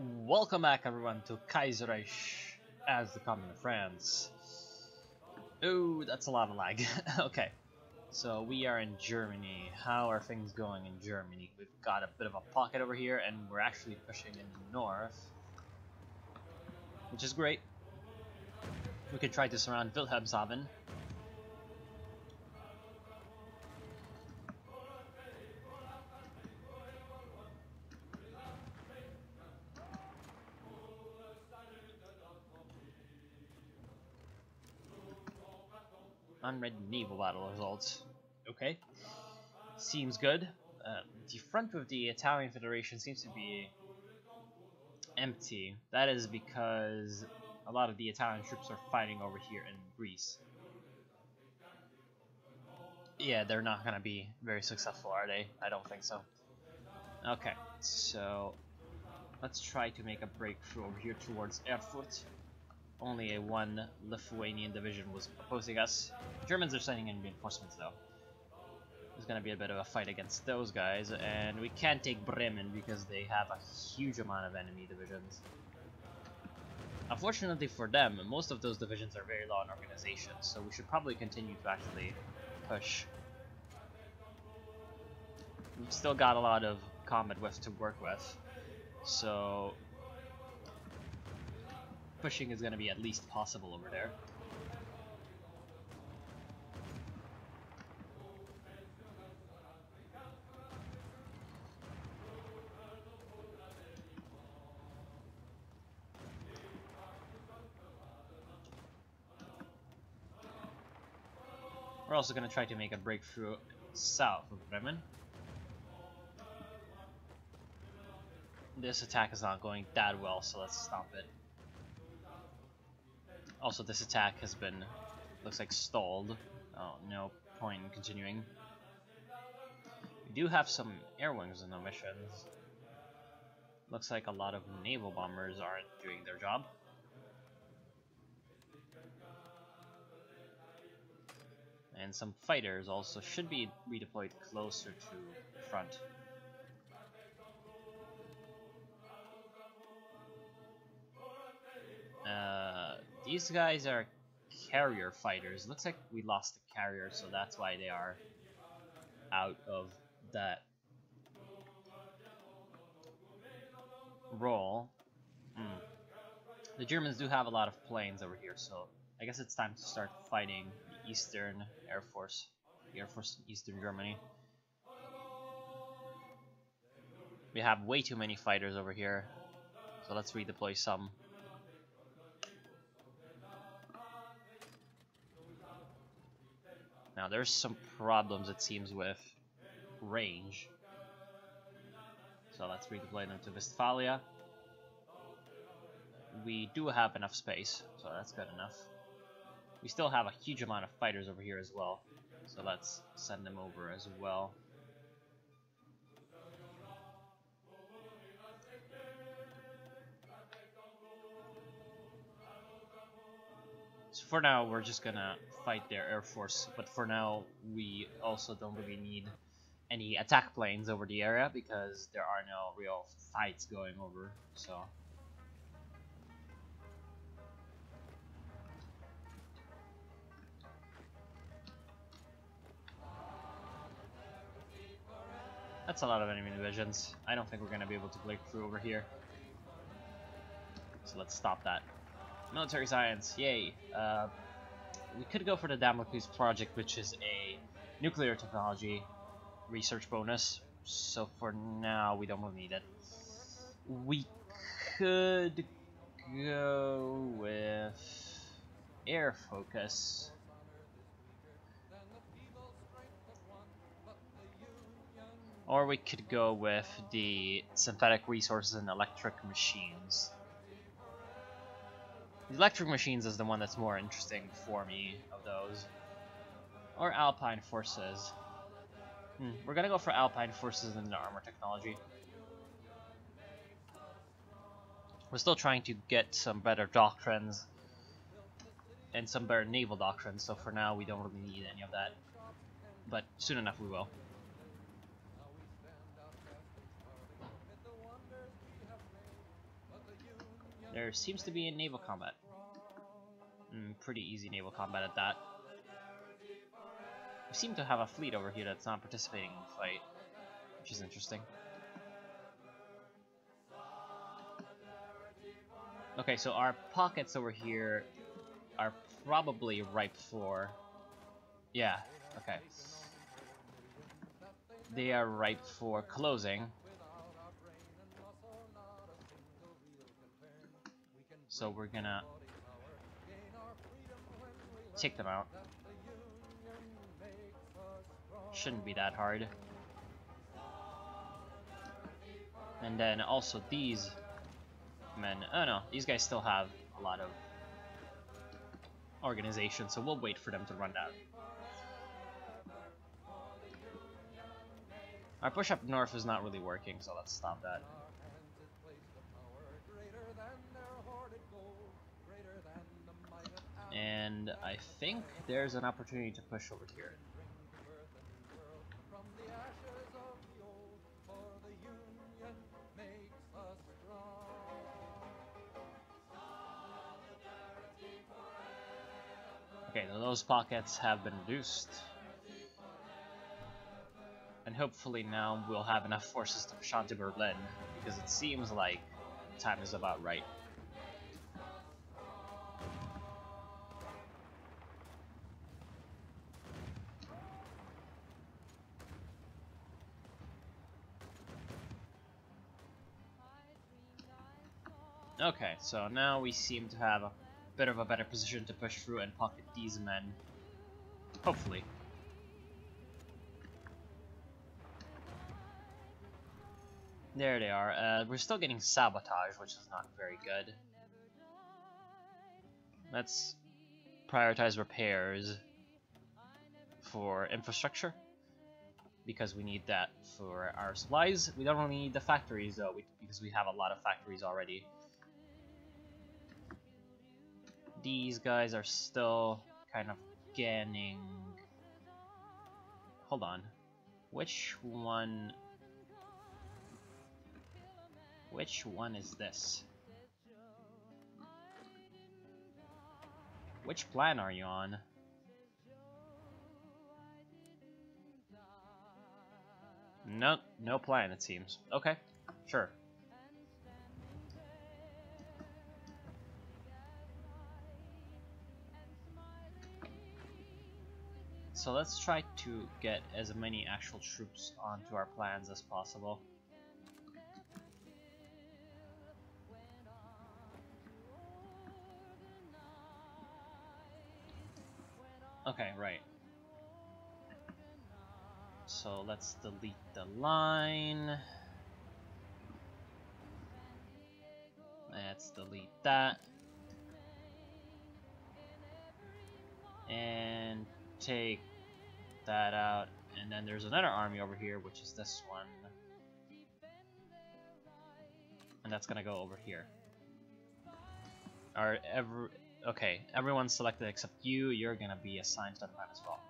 Welcome back everyone to Kaiserreich as the Commune of France. Oh, that's a lot of lag. Okay, so we are in Germany. How are things going in Germany? We've got a bit of a pocket over here and we're actually pushing in the north, which is great. We could try to surround Wilhelmshaven. Unread naval battle results. Okay, seems good. The front of the Italian Federation seems to be empty. That is because a lot of the Italian troops are fighting over here in Greece. Yeah, they're not gonna be very successful, are they? I don't think so. Okay, so let's try to make a breakthrough over here towards Erfurt. Only a one Lithuanian division was opposing us. Germans are sending in reinforcements though. There's gonna be a bit of a fight against those guys, and we can't take Bremen because they have a huge amount of enemy divisions. Unfortunately for them, most of those divisions are very low in organization, so we should probably continue to actually push. We've still got a lot of combat width to work with, so pushing is going to be at least possible over there. We're also going to try to make a breakthrough south of Bremen. This attack is not going that well, so let's stop it. Also, this attack has been, looks like, stalled. Oh, no point in continuing. We do have some air wings in the missions. Looks like a lot of naval bombers aren't doing their job. And some fighters also should be redeployed closer to the front. These guys are carrier fighters. Looks like we lost the carrier, so that's why they are out of that role. The Germans do have a lot of planes over here, so I guess it's time to start fighting the Eastern Air Force, the Air Force in Eastern Germany. We have way too many fighters over here, so let's redeploy some. Now there's some problems, it seems, with range, so let's redeploy them to Westphalia. We do have enough space, so that's good enough. We still have a huge amount of fighters over here as well, so let's send them over as well. So for now, we're just gonna fight their air force, but for now, we also don't really need any attack planes over the area because there are no real fights going over, so. That's a lot of enemy divisions. I don't think we're gonna be able to break through over here. So let's stop that. Military science, yay! We could go for the Damocles project, which is a nuclear technology research bonus. So for now, we don't really need it. We could go with air focus. Or we could go with the synthetic resources and electric machines. The electric machines is the one that's more interesting for me of those. Or Alpine forces. We're gonna go for Alpine forces and the armor technology. We're still trying to get some better doctrines and some better naval doctrines, so for now we don't really need any of that. But soon enough we will. There seems to be a naval combat. Pretty easy naval combat at that. We seem to have a fleet over here that's not participating in the fight, which is interesting. Okay, so our pockets over here are probably ripe for... Yeah, okay. They are ripe for closing. So we're gonna take them out. Shouldn't be that hard. And then also these men. Oh no, these guys still have a lot of organization, so we'll wait for them to run out. Our push up north is not really working, so let's stop that. And I think there's an opportunity to push over here. Okay, those pockets have been reduced. And hopefully now we'll have enough forces to push on to Berlin, because it seems like time is about right. Okay, so now we seem to have a bit of a better position to push through and pocket these men. Hopefully. There they are. We're still getting sabotage, which is not very good. Let's prioritize repairs for infrastructure, because we need that for our supplies. We don't really need the factories though, because we have a lot of factories already. These guys are still kind of getting... Hold on. Which one is this? Which plan are you on? No plan, it seems. Okay, sure. So let's try to get as many actual troops onto our plans as possible. Okay, right. So let's delete the line. Let's delete that. And take that out. And then there's another army over here, which is this one. And that's gonna go over here. Okay, everyone's selected except you. You're gonna be assigned to the plan as well.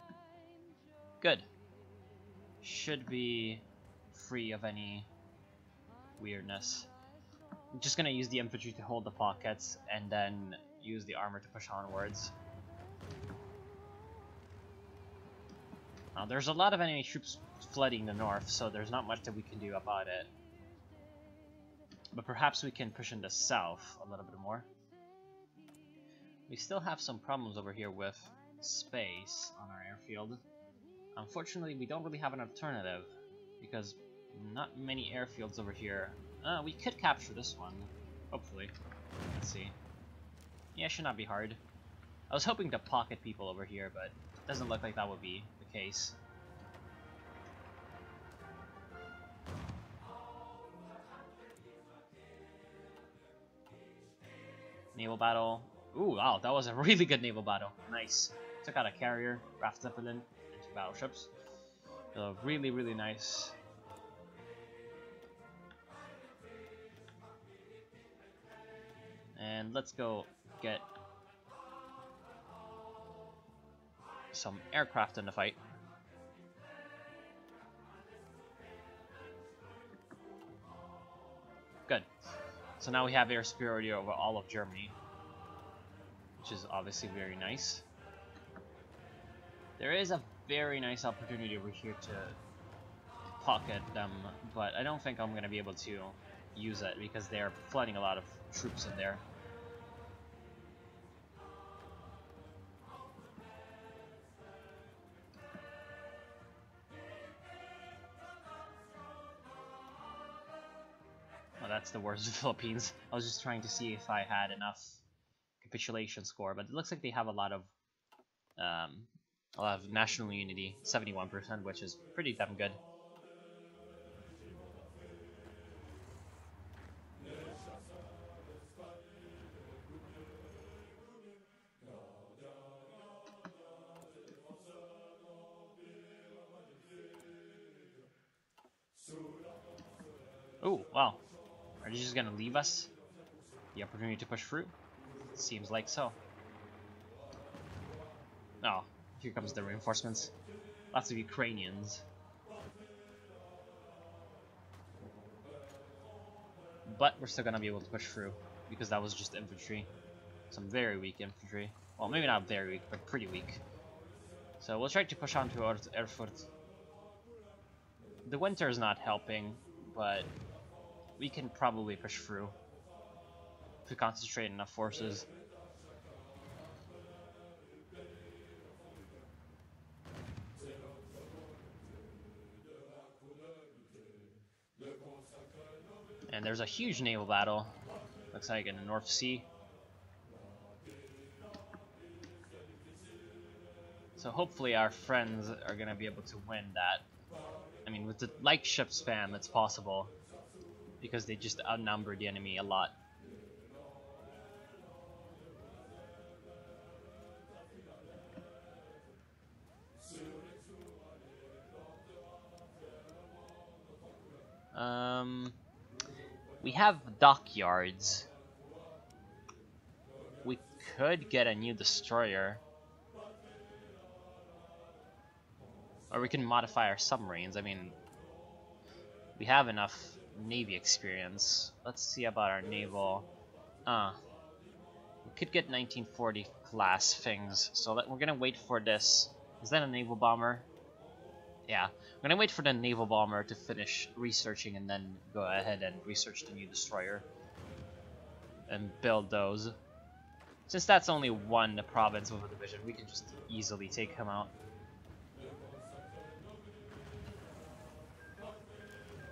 Good. Should be free of any weirdness. I'm just gonna use the infantry to hold the pockets and then use the armor to push onwards. Now, there's a lot of enemy troops flooding the north, so there's not much that we can do about it. But perhaps we can push in the south a little bit more. We still have some problems over here with space on our airfield. Unfortunately, we don't really have an alternative, because not many airfields over here. We could capture this one, hopefully. Let's see. Yeah, it should not be hard. I was hoping to pocket people over here, but it doesn't look like that would be the case. Naval battle. Ooh, wow, that was a really good naval battle. Nice. Took out a carrier, Raft Zeppelin, and 2 battleships. So really, really nice. And let's go get some aircraft in the fight. Good. So now we have air superiority over all of Germany, which is obviously very nice. There is a very nice opportunity over here to pocket them, but I don't think I'm going to be able to use it because they're flooding a lot of troops in there. Well, that's the worst of the Philippines. I was just trying to see if I had enough capitulation score, but it looks like they have a lot of national unity, 71%, which is pretty damn good. Oh, wow. Are they just gonna leave us the opportunity to push through? Seems like so. Oh, here comes the reinforcements. Lots of Ukrainians. But we're still gonna be able to push through, because that was just infantry. Some very weak infantry. Well, maybe not very weak, but pretty weak. So we'll try to push on to Erfurt. The winter is not helping, but we can probably push through if we concentrate enough forces. And there's a huge naval battle, looks like in the North Sea. So hopefully our friends are going to be able to win that. I mean, with the light ship spam, it's possible, because they just outnumber the enemy a lot. We have dockyards. We could get a new destroyer. Or we can modify our submarines. I mean, we have enough Navy experience. Let's see about our naval. We could get 1940 class things. So we're gonna wait for this. Is that a naval bomber? Yeah, I'm gonna wait for the naval bomber to finish researching and then go ahead and research the new destroyer and build those. Since that's only one province of a division, we can just easily take him out.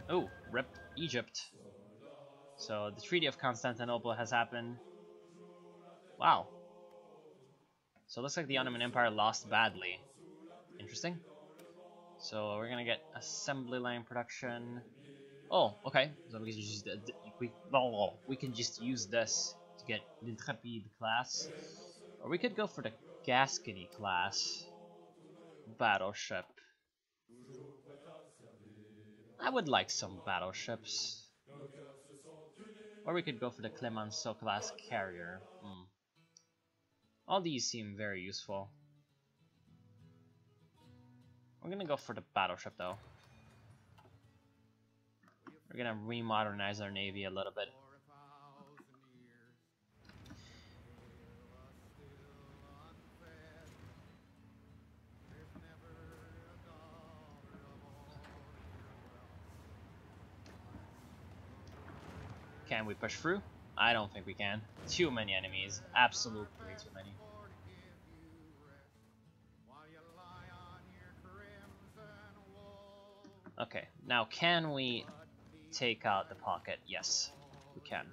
Oh, rip Egypt. So the Treaty of Constantinople has happened. Wow. So it looks like the Ottoman Empire lost badly. Interesting. So we're gonna get assembly line production. Oh, okay. So we can just use this to get l'Intrépide class, or we could go for the Gascony class battleship. I would like some battleships, or we could go for the Clemenceau class carrier. All these seem very useful. We're gonna go for the battleship though. We're gonna remodernize our navy a little bit. Can we push through? I don't think we can. Too many enemies. Absolutely too many. Okay, now can we take out the pocket? Yes, we can.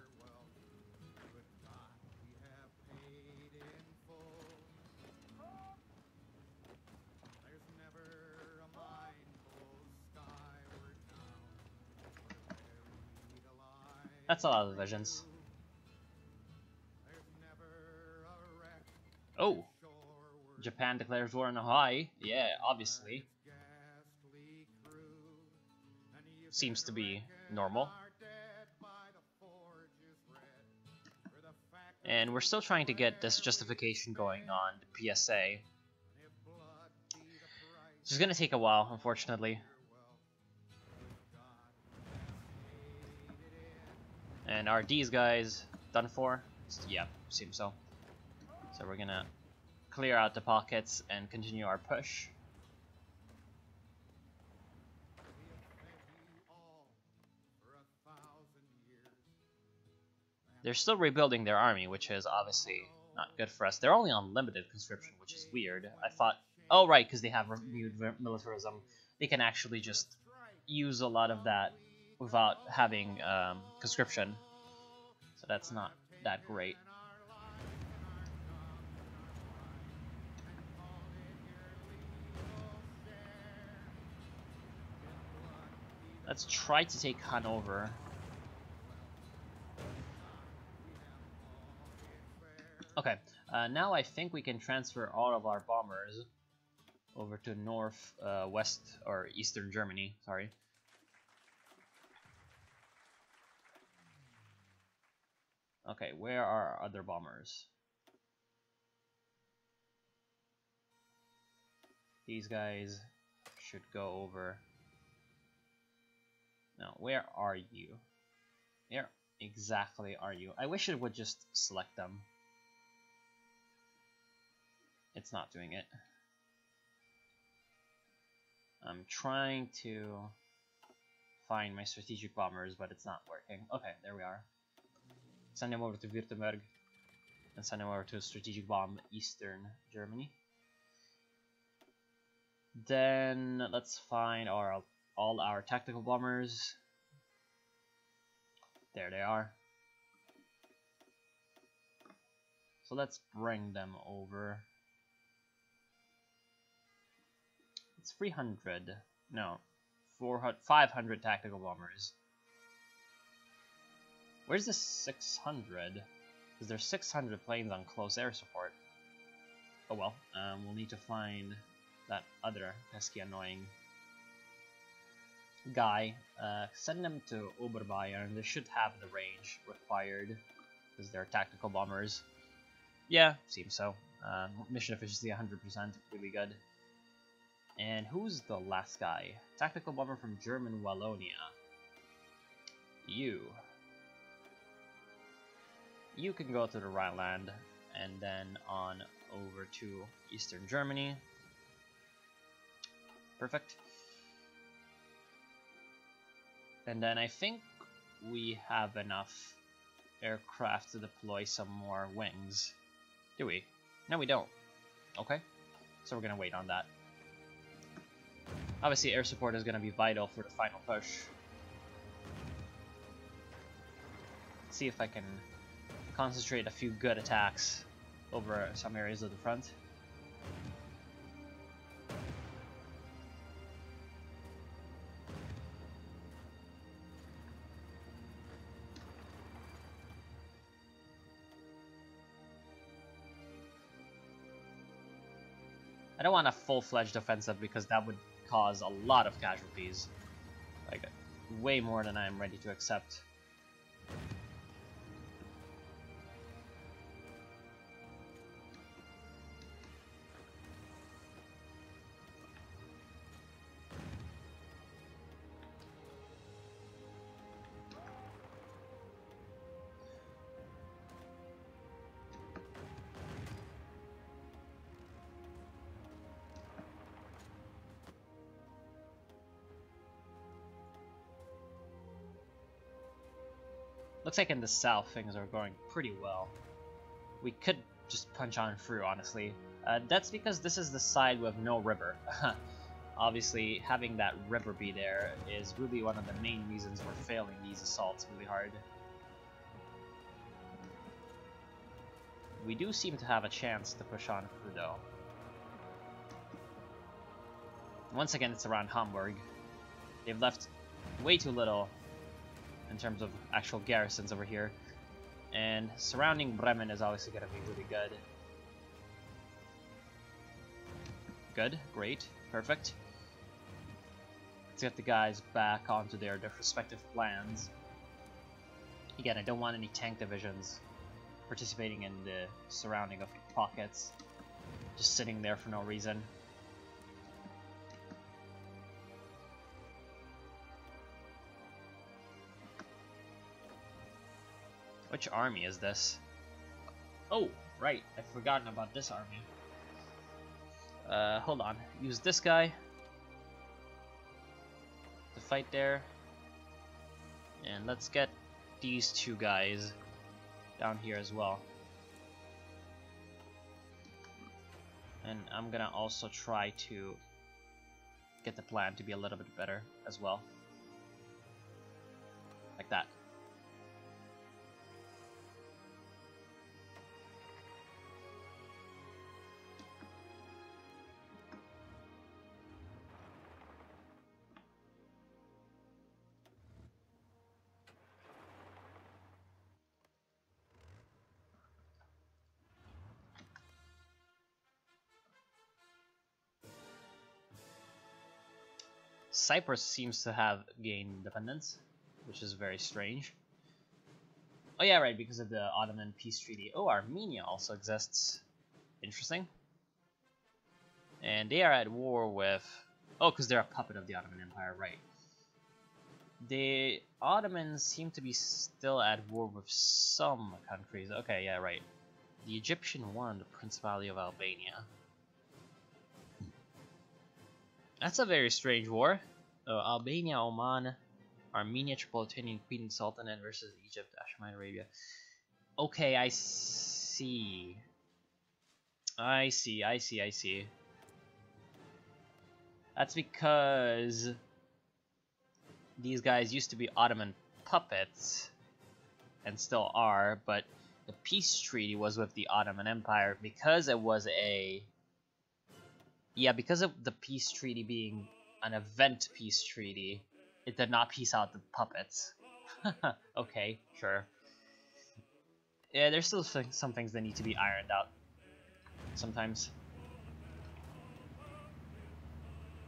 That's a lot of divisions. Oh! Japan declares war on Hawaii. Yeah, obviously. Seems to be normal. And we're still trying to get this justification going on the PSA. It's gonna take a while, unfortunately. And are these guys done for? Yeah, seems so. So we're gonna clear out the pockets and continue our push. They're still rebuilding their army, which is obviously not good for us. They're only on limited conscription, which is weird. I thought, oh right, because they have renewed militarism, they can actually just use a lot of that without having conscription. So that's not that great. Let's try to take Hanover. Okay, now I think we can transfer all of our bombers over to west or eastern Germany, sorry. Okay, where are our other bombers? These guys should go over. Now, where are you? Where exactly are you? I wish it would just select them. It's not doing it. I'm trying to find my strategic bombers, but it's not working. Okay, there we are. Send them over to Württemberg and send them over to strategic bomb eastern Germany. Then let's find all our tactical bombers. There they are. So let's bring them over. It's 300. No, 500 tactical bombers. Where's the 600? Because there's 600 planes on close air support. Oh well, we'll need to find that other pesky annoying guy. Send them to Oberbayern. They should have the range required because they're tactical bombers. Yeah, seems so. Mission efficiency 100%, really good. And who's the last guy? Tactical bomber from German Wallonia. You can go to the Rhineland and then on over to Eastern Germany. Perfect. And then I think we have enough aircraft to deploy some more wings. Do we? No, we don't. Okay. So we're gonna wait on that. Obviously, air support is gonna be vital for the final push. Let's see if I can concentrate a few good attacks over some areas of the front. I don't want a full-fledged offensive because that would cause a lot of casualties. Like, way more than I'm ready to accept. Looks like in the south things are going pretty well. We could just punch on through, honestly. That's because this is the side with no river. Obviously, having that river be there is really one of the main reasons we're failing these assaults really hard. We do seem to have a chance to push on through, though. Once again, it's around Hamburg. They've left way too little in terms of actual garrisons over here, and surrounding Bremen is obviously going to be really good. Good, great, perfect. Let's get the guys back onto their respective plans. Again, I don't want any tank divisions participating in the surrounding of pockets, just sitting there for no reason. Which army is this? Oh, right. I've forgotten about this army. Hold on. Use this guy to fight there. And let's get these two guys down here as well. And I'm gonna also try to get the plan to be a little bit better as well. Like that. Cyprus seems to have gained independence, which is very strange. Oh yeah, right, because of the Ottoman peace treaty. Oh, Armenia also exists. Interesting. And they are at war with... Oh, because they're a puppet of the Ottoman Empire, right. The Ottomans seem to be still at war with some countries. Okay, yeah, right. The Egyptian won the Principality of Albania. That's a very strange war. Albania, Oman, Armenia, Tripolitanian Queen Sultanate versus Egypt, Ashamite Arabia. Okay, I see. I see. That's because these guys used to be Ottoman puppets, and still are, but the peace treaty was with the Ottoman Empire because it was a... Yeah, because of the peace treaty being an event peace treaty, it did not peace out the puppets. Okay, sure. Yeah, there's still some things that need to be ironed out sometimes.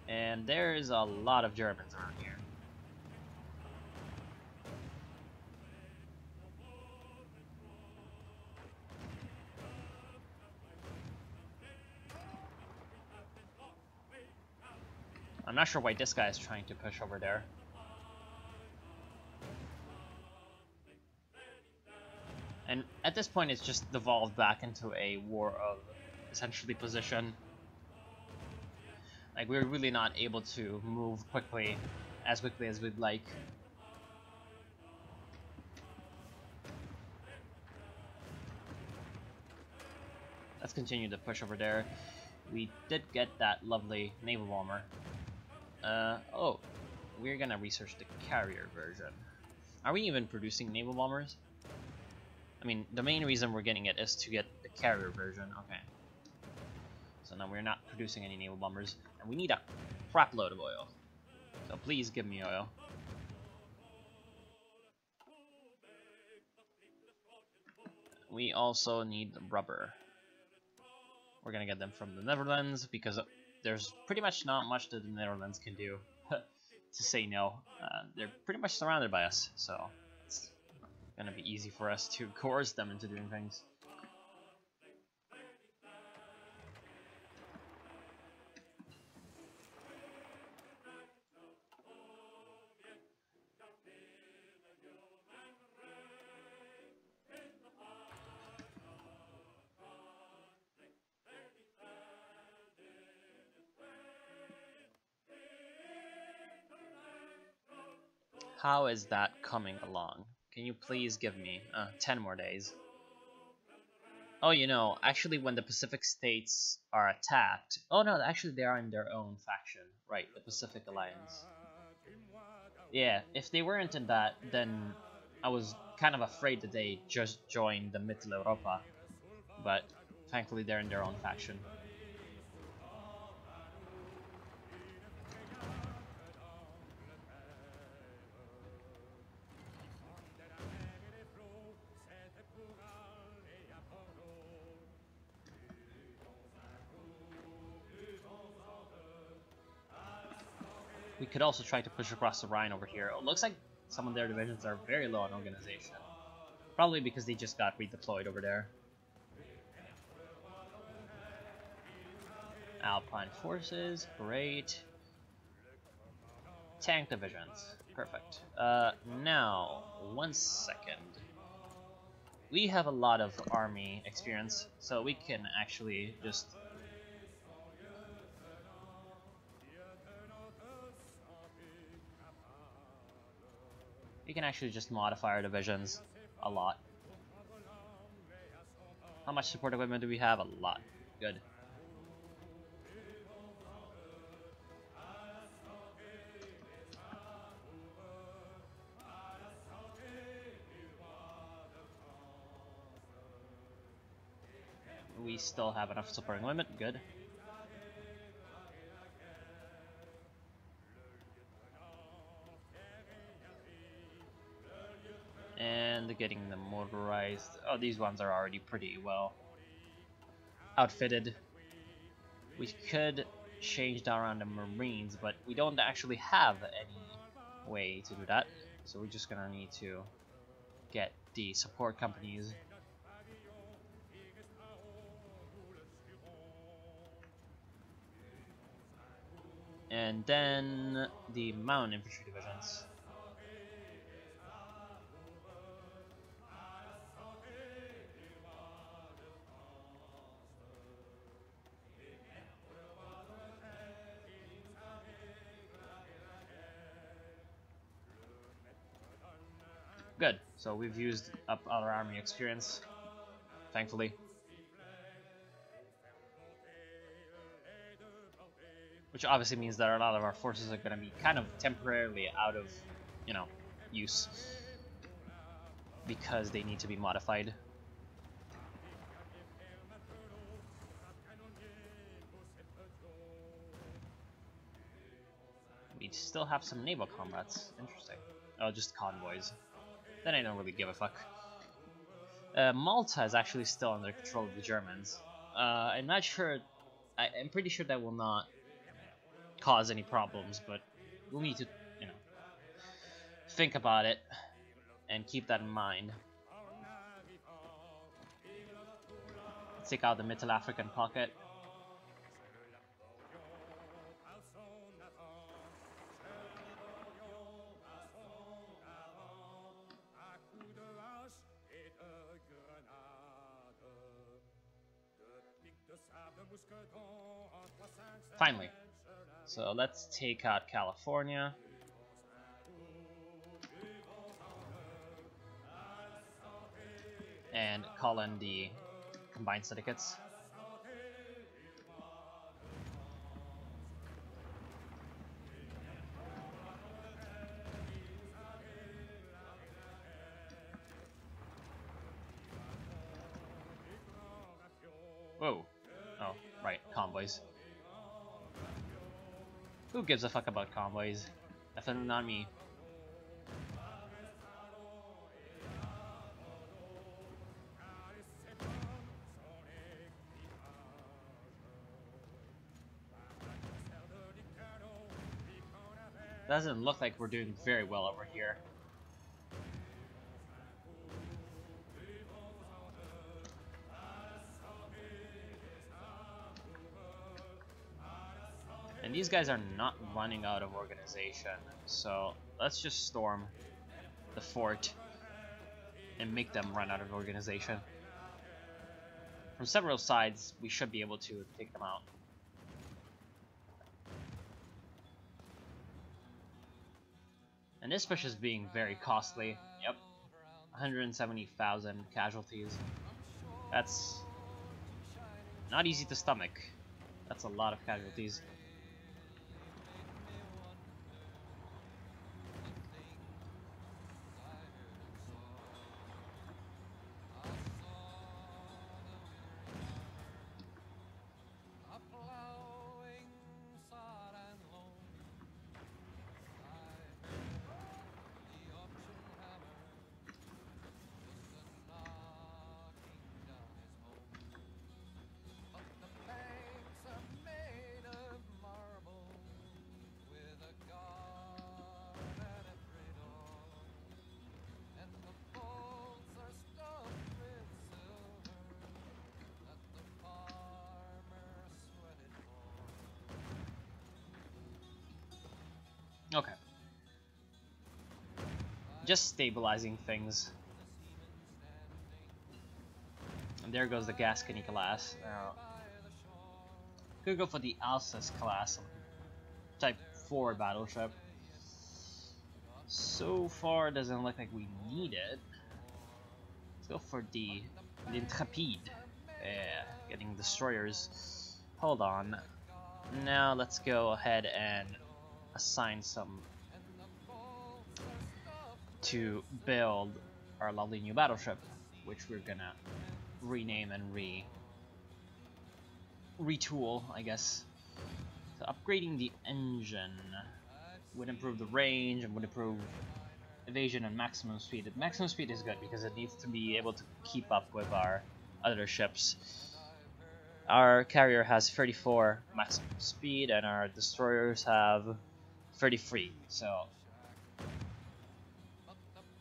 And there's a lot of Germans around here. I'm not sure why this guy is trying to push over there. And at this point, it's just devolved back into a war of essentially position. Like, we're really not able to move quickly as we'd like. Let's continue to push over there. We did get that lovely naval bomber. Oh, we're gonna research the carrier version. Are we even producing naval bombers? I mean, the main reason we're getting it is to get the carrier version. Okay. So now we're not producing any naval bombers, and we need a crap load of oil. So please give me oil. We also need rubber. We're gonna get them from the Netherlands because there's pretty much not much that the Netherlands can do to say no. They're pretty much surrounded by us, so it's gonna be easy for us to coerce them into doing things. How is that coming along? Can you please give me 10 more days? Oh, you know, actually when the Pacific states are attacked... Oh no, actually they are in their own faction. Right, the Pacific Alliance. Yeah, if they weren't in that, then I was kind of afraid that they just joined the Mitteleuropa. But thankfully they're in their own faction. We could also try to push across the Rhine over here. It looks like some of their divisions are very low on organization. Probably because they just got redeployed over there. Alpine forces, great. Tank divisions, perfect. Now, 1 second. we have a lot of army experience, so we can actually just modify our divisions a lot. How much support equipment do we have? A lot. Good. We still have enough supporting limit. Good. And getting them motorized. Oh, these ones are already pretty well outfitted. We could change that around the Marines, but we don't actually have any way to do that. So we're just gonna need to get the support companies. And then the mountain infantry divisions. Good. So we've used up our army experience, thankfully. Which obviously means that a lot of our forces are going to be kind of temporarily out of, you know, use. Because they need to be modified. We still have some naval combats. Interesting. Oh, just convoys. Then I don't really give a fuck. Malta is actually still under control of the Germans. I'm not sure. I'm pretty sure that will not cause any problems, but we'll need to, you know, think about it and keep that in mind. Let's take out the Middle African pocket. Finally. So let's take out California. And call in the combined syndicates. Whoa. Oh, right, convoys. Who gives a fuck about convoys? Definitely not me. Doesn't look like we're doing very well over here. And these guys are not running out of organization, so let's just storm the fort and make them run out of organization. From several sides, we should be able to take them out. And this push is being very costly. Yep. 170,000 casualties. That's not easy to stomach. That's a lot of casualties. Okay. Just stabilizing things. And there goes the Gascony class. Now, could go for the Alsace class, Type 4 battleship. So far, doesn't look like we need it. Let's go for the Intrepide. Yeah, getting destroyers. Hold on. Now let's go ahead and assign some to build our lovely new battleship, which we're gonna rename and retool, I guess. So upgrading the engine would improve the range and would improve evasion and maximum speed. The maximum speed is good because it needs to be able to keep up with our other ships. Our carrier has 34 maximum speed and our destroyers have 33, so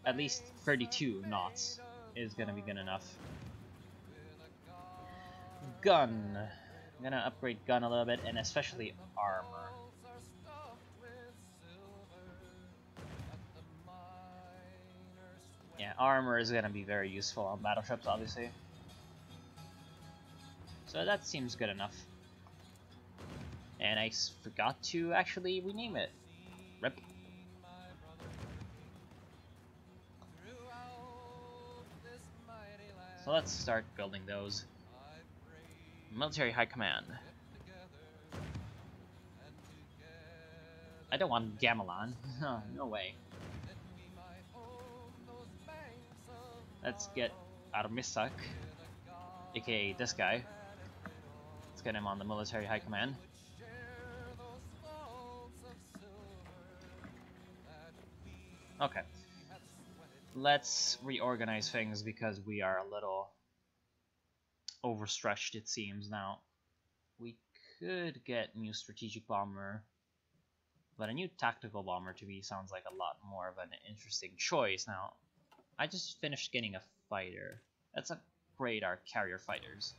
at least 32 knots is gonna be good enough. Gun. I'm gonna upgrade gun a little bit, and especially armor. Yeah, armor is gonna be very useful on battleships, obviously. So that seems good enough. And I forgot to actually rename it. Rip. So let's start building those. Military High Command. I don't want Gamelan. No way. Let's get Armisak, aka this guy. Let's get him on the Military High Command. Okay. Let's reorganize things because we are a little overstretched, it seems. Now, we could get new strategic bomber, but a new tactical bomber to me sounds like a lot more of an interesting choice. Now, I just finished getting a fighter. Let's upgrade our carrier fighters.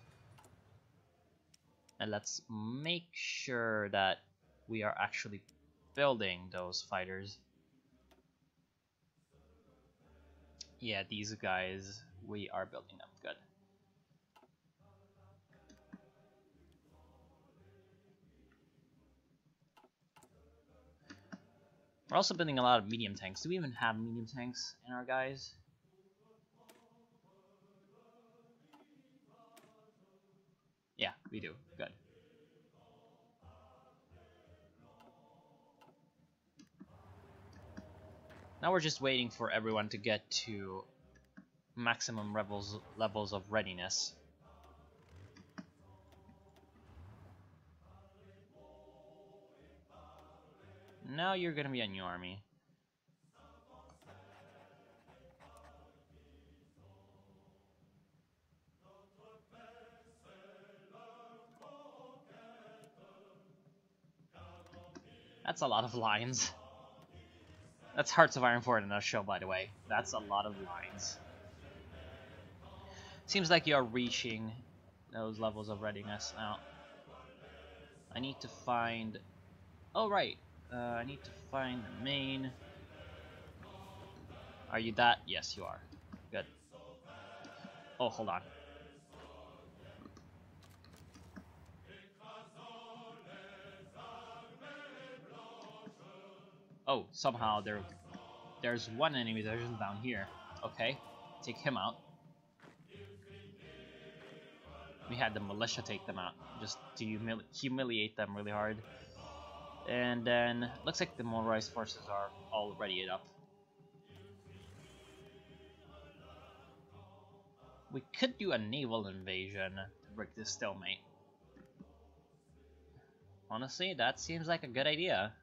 And let's make sure that we are actually building those fighters. Yeah, these guys, we are building them. Good. We're also building a lot of medium tanks. Do we even have medium tanks in our guys? Yeah, we do. Good. Now we're just waiting for everyone to get to maximum levels of readiness. Now you're gonna be a new army. That's a lot of lines. That's Hearts of Iron 4 in a nutshell, by the way. That's a lot of lines. Seems like you're reaching those levels of readiness now. I need to find... Oh, right. I need to find the main... Are you that? Yes, you are. Good. Oh, hold on. Oh, somehow there's one enemy division down here. Okay, take him out. We had the militia take them out, just to humiliate them really hard. And then, looks like the motorized forces are already up. We could do a naval invasion to break this stalemate. Honestly, that seems like a good idea.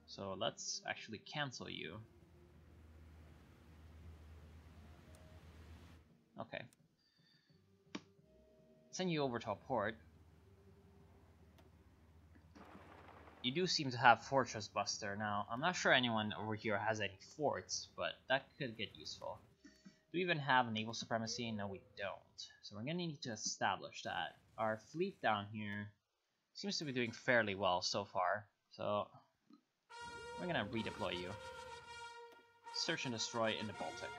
So let's actually cancel you. Okay. Send you over to a port. You do seem to have Fortress Buster. Now, I'm not sure anyone over here has any forts, but that could get useful. Do we even have naval supremacy? No, we don't. So we're gonna need to establish that. Our fleet down here seems to be doing fairly well so far. So we're gonna redeploy you. Search and destroy in the Baltic.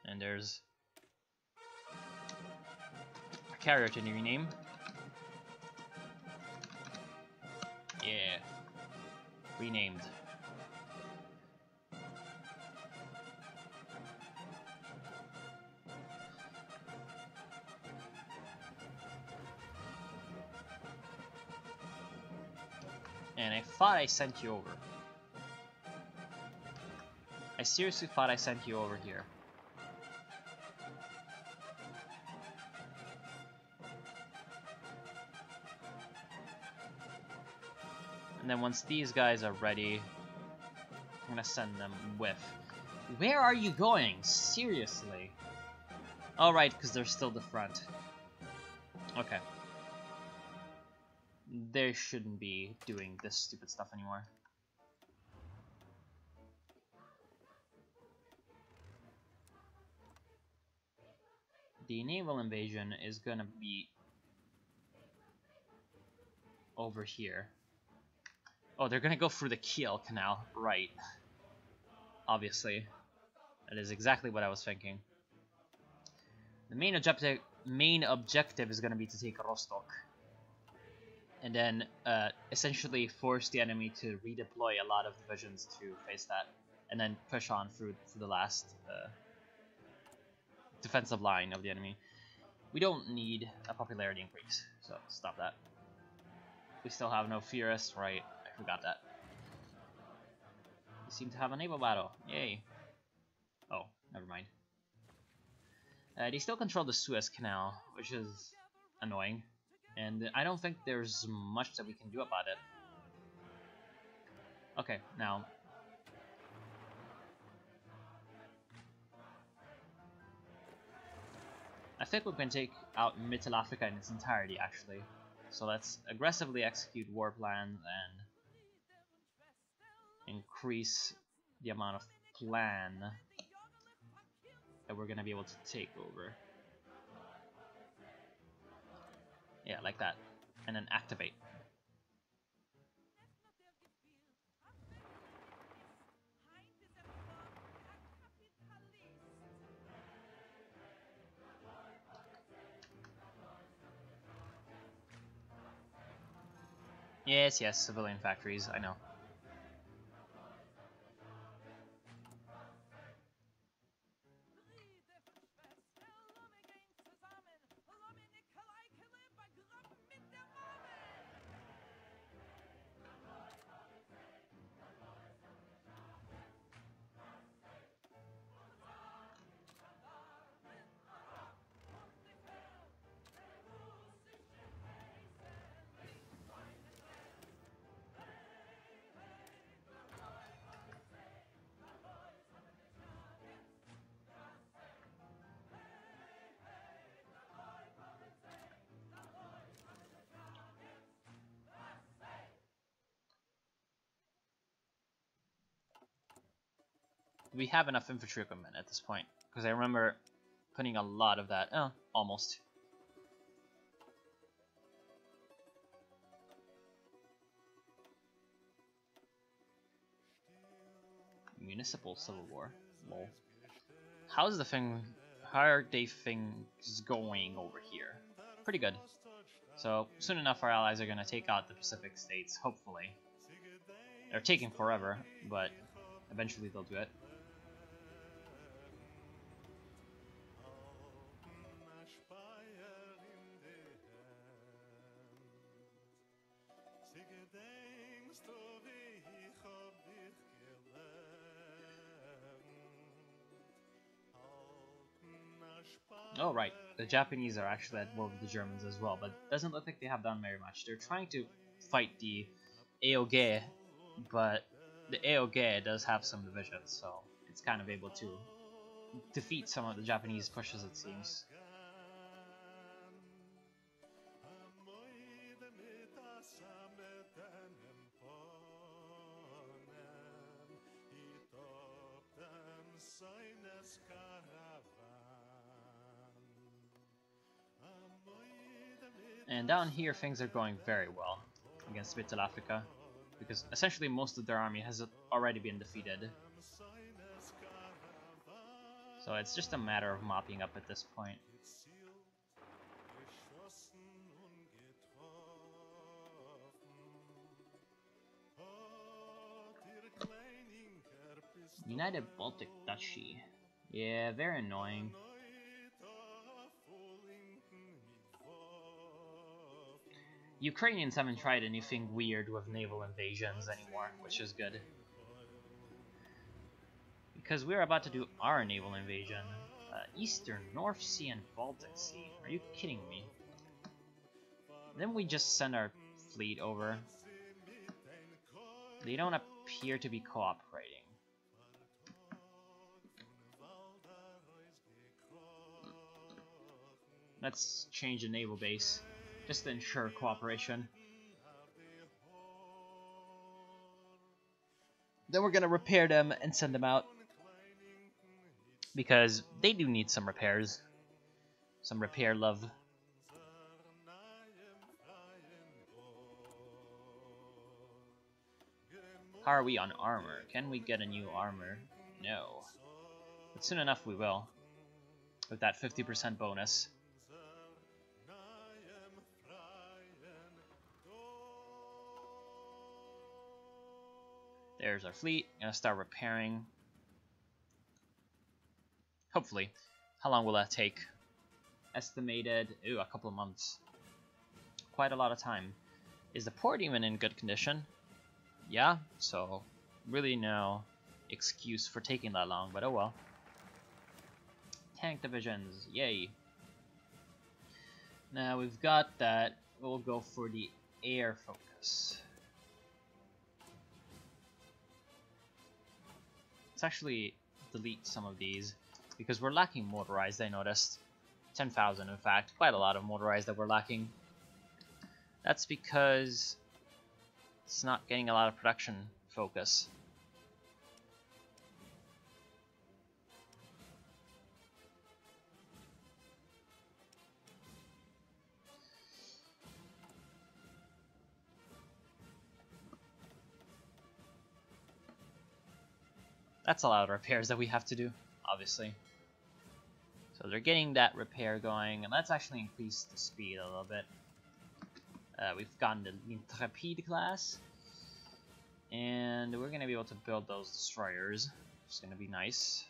And there's a carrier to rename. Yeah. Renamed. And I thought I sent you over. I seriously thought I sent you over here. And then once these guys are ready, I'm gonna send them with. Where are you going? Seriously? Oh, right, because they're still the front. Okay. They shouldn't be doing this stupid stuff anymore. The naval invasion is gonna be over here. Oh, they're gonna go through the Kiel Canal, right. Obviously. That is exactly what I was thinking. The main objective is gonna be to take Rostock. And then essentially force the enemy to redeploy a lot of divisions to face that. And then push on through the last defensive line of the enemy. We don't need a popularity increase, so stop that. We still have no Furious, right? I forgot that. We seem to have a naval battle. Yay. Oh, never mind. They still control the Suez Canal, which is annoying. And I don't think there's much that we can do about it. Okay, now... I think we can take out Middle Africa in its entirety, actually. So let's aggressively execute war plans and increase the amount of plan that we're gonna be able to take over. Yeah, like that. And then activate. Yes, yes, civilian factories, I know. We have enough infantry equipment at this point, because I remember putting a lot of that. Oh, almost. Municipal Civil War. Lol. How's the thing? How are they things going over here? Pretty good. So soon enough, our allies are gonna take out the Pacific states. Hopefully, they're taking forever, but eventually they'll do it. Oh right, the Japanese are actually at war with the Germans as well, but it doesn't look like they have done very much. They're trying to fight the Aoge, but the Aoge does have some divisions, so it's kind of able to defeat some of the Japanese pushes, it seems. And down here things are going very well against Middle Africa, because essentially most of their army has already been defeated. So it's just a matter of mopping up at this point. United Baltic Duchy. Yeah, very annoying. Ukrainians haven't tried anything weird with naval invasions anymore, which is good. Because we're about to do our naval invasion. Eastern, North Sea, and Baltic Sea. Are you kidding me? Then we just send our fleet over. They don't appear to be cooperating. Let's change the naval base, just to ensure cooperation. Then we're gonna repair them and send them out. Because they do need some repairs. Some repair love. How are we on armor? Can we get a new armor? No. But soon enough we will. With that 50% bonus. There's our fleet. Gonna start repairing. Hopefully. How long will that take? Estimated, a couple of months. Quite a lot of time. Is the port even in good condition? Yeah, so really no excuse for taking that long, but oh well. Tank divisions, yay. Now we've got that, we'll go for the air focus. Let's actually delete some of these, because we're lacking motorized, I noticed. 10,000 in fact, quite a lot of motorized that we're lacking. That's because it's not getting a lot of production focus. That's a lot of repairs that we have to do, obviously. So they're getting that repair going, and let's actually increase the speed a little bit. We've gotten the Intrepide class, and we're going to be able to build those destroyers, which is going to be nice.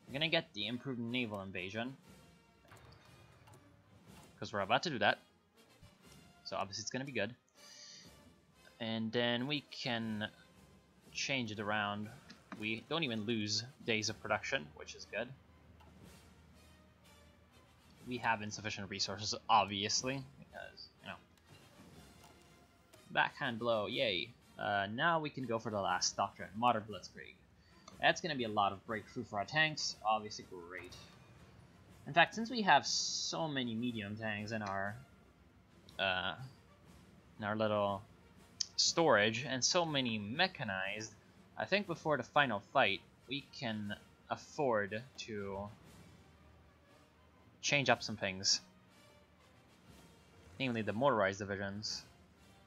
We're going to get the improved naval invasion, because we're about to do that. So obviously it's going to be good. And then we can change it around. We don't even lose days of production, which is good. We have insufficient resources, obviously, because, you know. Backhand blow, yay. Now we can go for the last doctrine, Modern Blitzkrieg. That's going to be a lot of breakthrough for our tanks, obviously great. In fact, since we have so many medium tanks in our little storage, and so many mechanized, I think before the final fight, we can afford to change up some things. Namely the motorized divisions,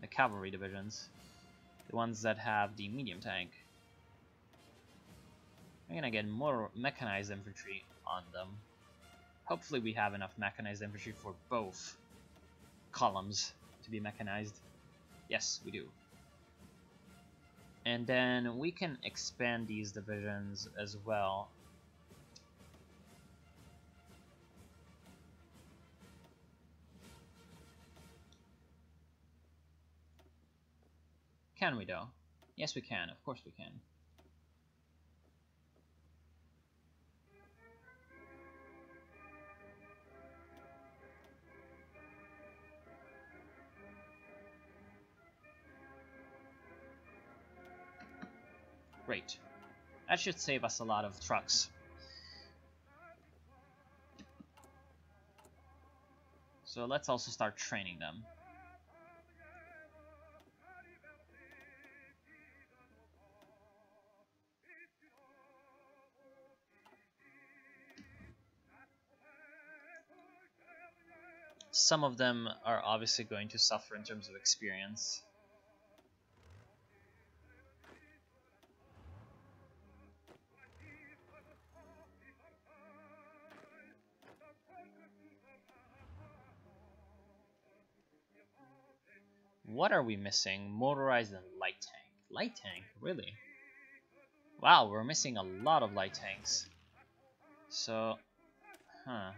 the cavalry divisions, the ones that have the medium tank. We're gonna get more mechanized infantry on them. Hopefully we have enough mechanized infantry for both columns to be mechanized. Yes, we do. And then we can expand these divisions as well. Can we though? Yes we can, of course we can. Great. That should save us a lot of trucks. So let's also start training them. Some of them are obviously going to suffer in terms of experience. What are we missing? Motorized and light tank. Light tank? Really? Wow, we're missing a lot of light tanks. So, huh.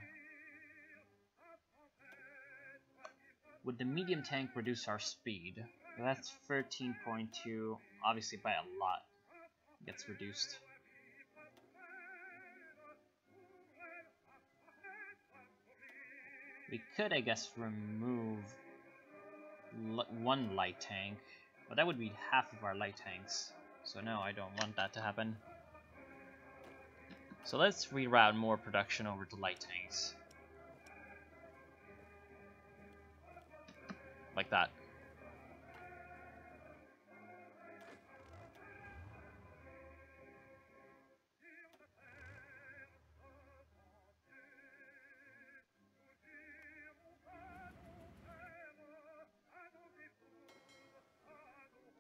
Would the medium tank reduce our speed? That's 13.2, obviously by a lot. Gets reduced. We could, I guess, remove one light tank, but that would be half of our light tanks. So no, I don't want that to happen. So let's reroute more production over to light tanks. Like that.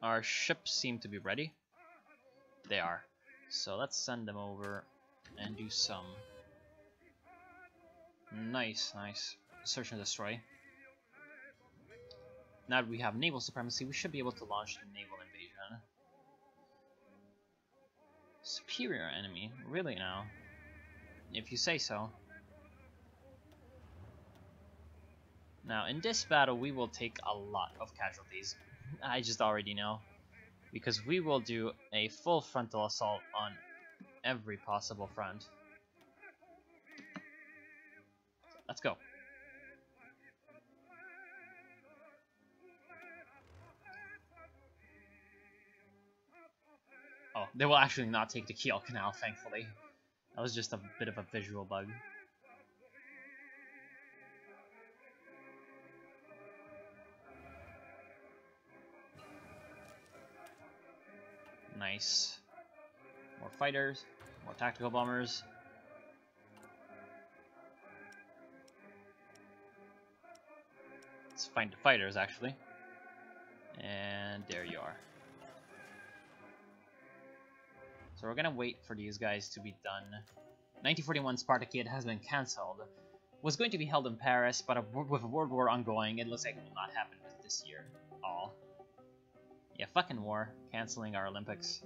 Our ships seem to be ready. They are. So let's send them over and do some nice search and destroy. Now that we have naval supremacy, we should be able to launch the naval invasion. Superior enemy? Really now? If you say so. Now, in this battle, we will take a lot of casualties. I just already know. Because we will do a full frontal assault on every possible front. Let's go. Oh, they will actually not take the Kiel Canal, thankfully. That was just a bit of a visual bug. Nice. More fighters, more tactical bombers. Let's find the fighters, actually. And there you are. So we're gonna wait for these guys to be done. 1941 Spartacade has been cancelled. Was going to be held in Paris, but with World War ongoing, it looks like it will not happen this year. All. Yeah, fucking war. Cancelling our Olympics.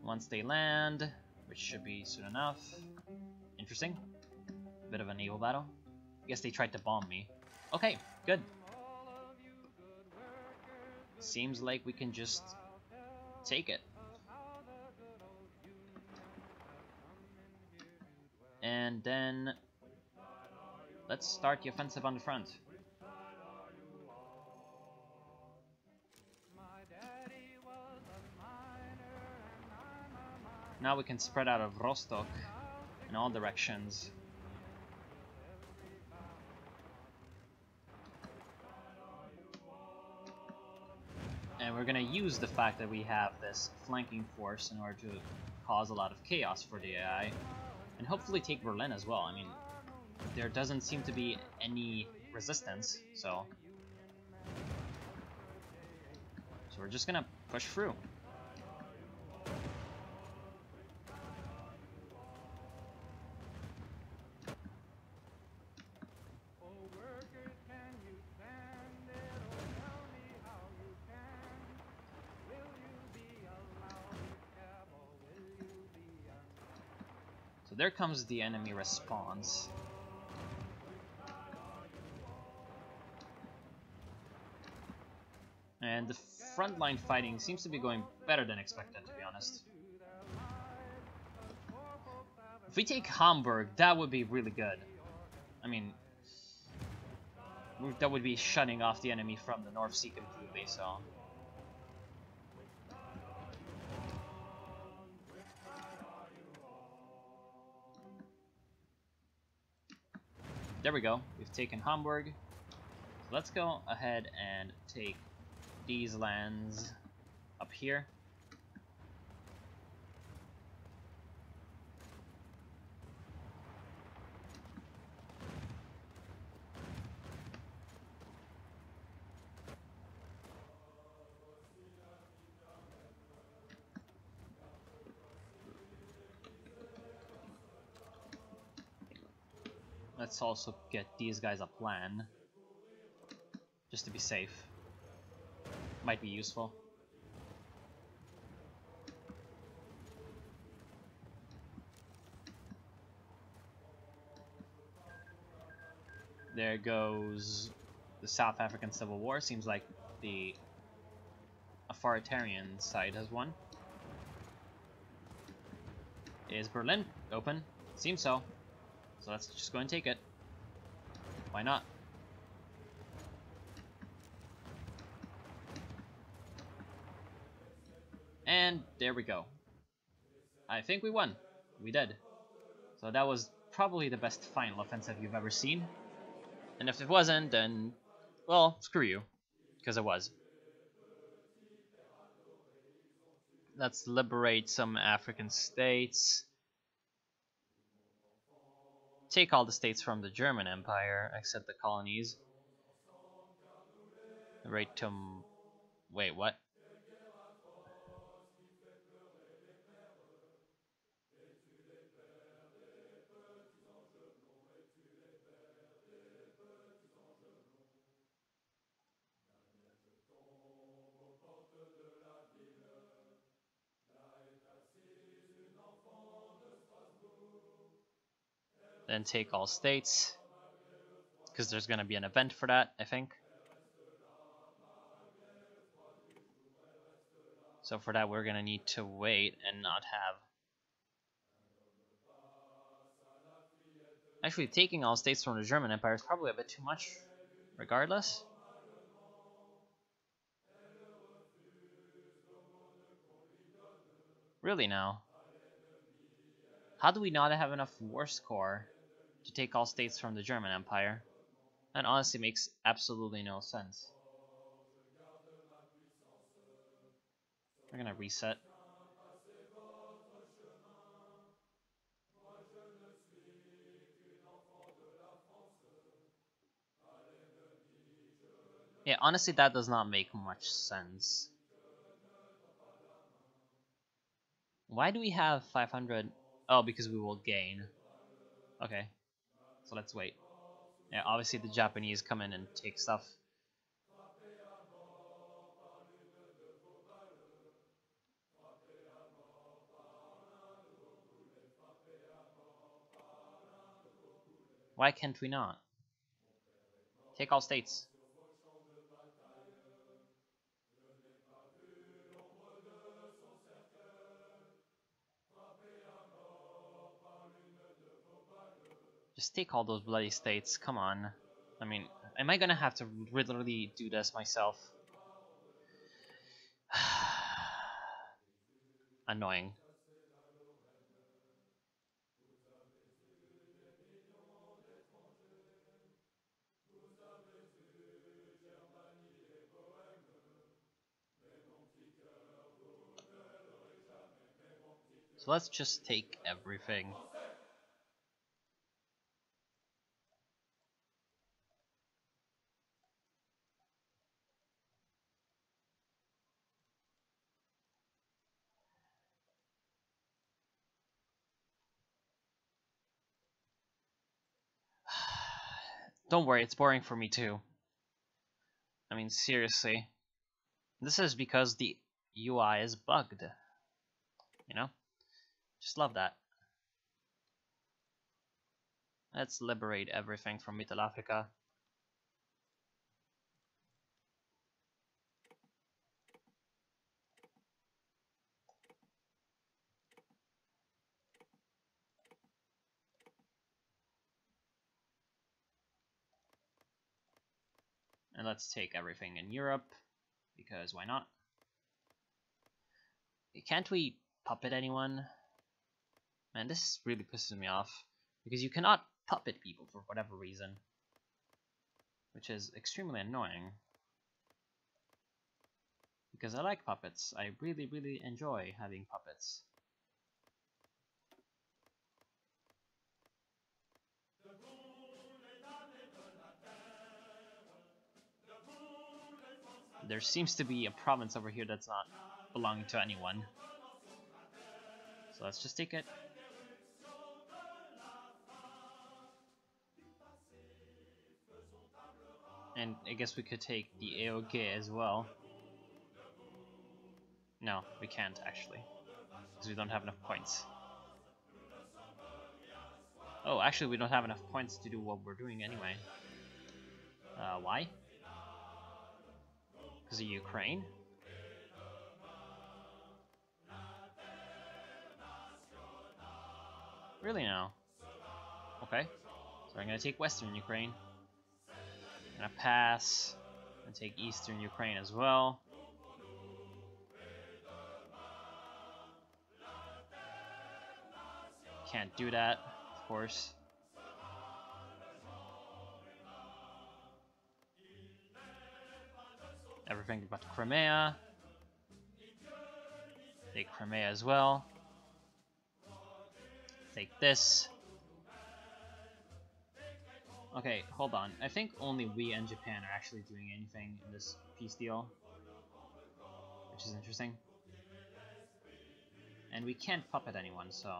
Once they land, which should be soon enough. Interesting. Bit of a naval battle. I guess they tried to bomb me. Okay, good. Seems like we can just take it. And then let's start the offensive on the front. Now we can spread out of Rostock in all directions. And we're gonna use the fact that we have this flanking force in order to cause a lot of chaos for the AI. And hopefully take Berlin as well. I mean, there doesn't seem to be any resistance, so we're just gonna push through. So there comes the enemy response. And the frontline fighting seems to be going better than expected, to be honest. If we take Hamburg, that would be really good. I mean, that would be shutting off the enemy from the North Sea completely, so... There we go. We've taken Hamburg. So let's go ahead and take these lands up here. Let's also get these guys a plan. just to be safe. Might be useful. There goes the South African Civil War. Seems like the authoritarian side has won. Is Berlin open? Seems so. So let's just go and take it. Why not? And there we go. I think we won. We did. So that was probably the best final offensive you've ever seen. And if it wasn't, then, well, screw you. Because it was. Let's liberate some African states. Take all the states from the German Empire, except the colonies. Right to... Wait, what? Then take all states. Because there's going to be an event for that, I think. So for that, we're going to need to wait and not have... Actually, taking all states from the German Empire is probably a bit too much, regardless. Really now? How do we not have enough war score to take all states from the German Empire? That honestly makes absolutely no sense. We're gonna reset. Yeah, honestly, that does not make much sense. Why do we have 500? Oh, because we will gain. Okay, so let's wait. Yeah, obviously the Japanese come in and take stuff. Why can't we not? Take all states. Just take all those bloody states, come on. I mean, am I gonna have to literally do this myself? Annoying. So let's just take everything. Don't worry, it's boring for me too. I mean, seriously. This is because the UI is bugged. You know? Just love that. Let's liberate everything from Middle Africa. And let's take everything in Europe, because why not? Can't we puppet anyone? Man, this really pisses me off, because you cannot puppet people for whatever reason, which is extremely annoying. Because I like puppets. I really, really enjoy having puppets. There seems to be a province over here that's not belonging to anyone. So let's just take it. And I guess we could take the AOK as well. No, we can't actually, because we don't have enough points. Oh, actually we don't have enough points to do what we're doing anyway. Why? Because of Ukraine? Really now? Okay. So I'm gonna take Western Ukraine. I'm gonna pass and take Eastern Ukraine as well. Can't do that, of course. Everything but Crimea. Take Crimea as well. Take this. Okay, hold on. I think only we and Japan are actually doing anything in this peace deal, which is interesting. And we can't puppet anyone, so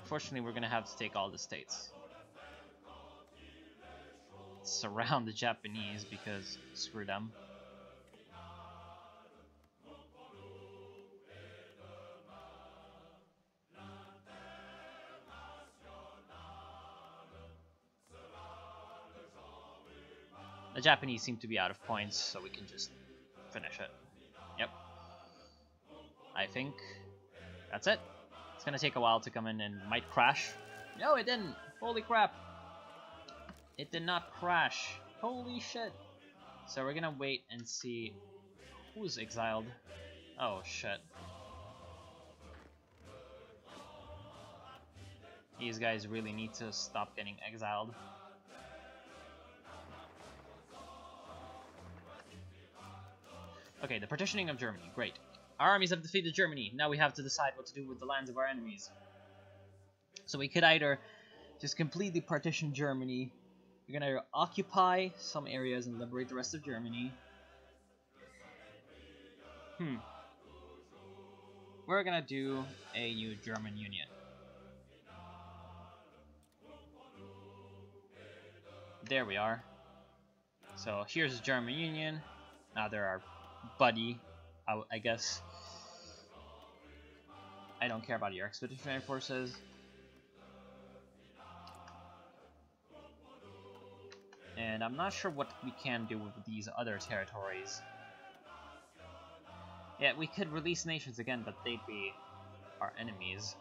unfortunately we're gonna have to take all the states. Surround the Japanese because screw them. The Japanese seem to be out of points, so we can just finish it. Yep. I think that's it. It's gonna take a while to come in and might crash. No, it didn't! Holy crap! It did not crash. Holy shit! So we're gonna wait and see who's exiled. Oh shit. These guys really need to stop getting exiled. Okay, the partitioning of Germany. Great. Our armies have defeated Germany. Now we have to decide what to do with the lands of our enemies. So we could either just completely partition Germany. We're gonna occupy some areas and liberate the rest of Germany. We're gonna do a new German Union. There we are. So here's the German Union. Now they're our buddy, I guess. I don't care about your expeditionary forces. And I'm not sure what we can do with these other territories. Yeah, we could release nations again, but they'd be our enemies.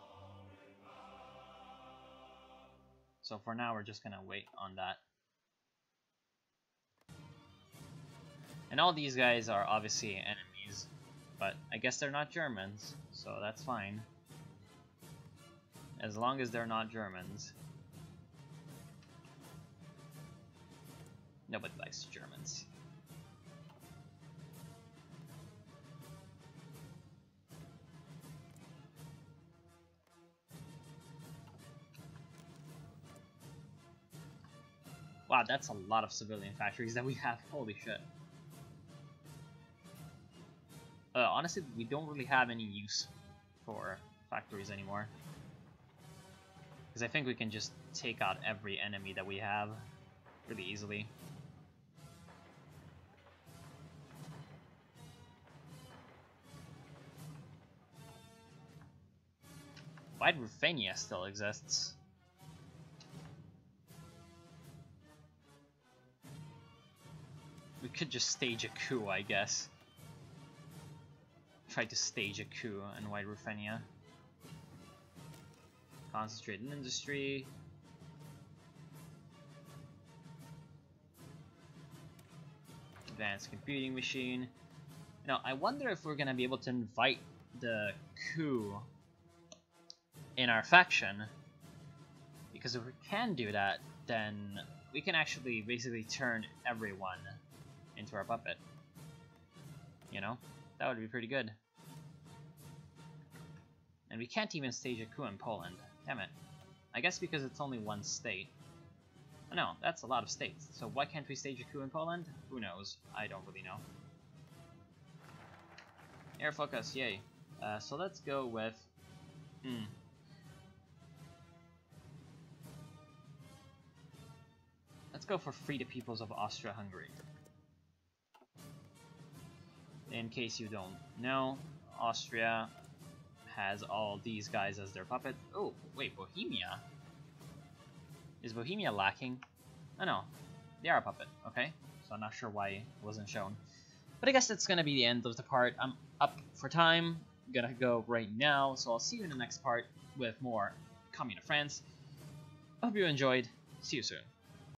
So for now, we're just gonna wait on that. And all these guys are obviously enemies, but I guess they're not Germans, so that's fine. As long as they're not Germans. Nobody likes Germans. Wow, that's a lot of civilian factories that we have. Holy shit. Honestly, we don't really have any use for factories anymore. Because I think we can just take out every enemy that we have really easily. Wide Ruthenia still exists. We could just stage a coup, I guess. Try to stage a coup in Wide Ruthenia. Concentrate in industry. Advanced computing machine. Now, I wonder if we're gonna be able to invite the coup in our faction. Because if we can do that, then we can actually basically turn everyone into our puppet. You know? That would be pretty good. And we can't even stage a coup in Poland. Damn it. I guess because it's only one state. Oh, no, that's a lot of states. So why can't we stage a coup in Poland? Who knows? I don't really know. Air focus, yay. So let's go with... let's go for Free the Peoples of Austria-Hungary. In case you don't know, Austria has all these guys as their puppet. Oh, wait, Bohemia? Is Bohemia lacking? Oh no, they are a puppet, okay. So I'm not sure why it wasn't shown. But I guess that's gonna be the end of the part. I'm up for time. I'm gonna go right now, so I'll see you in the next part with more Commune of France. I hope you enjoyed. See you soon.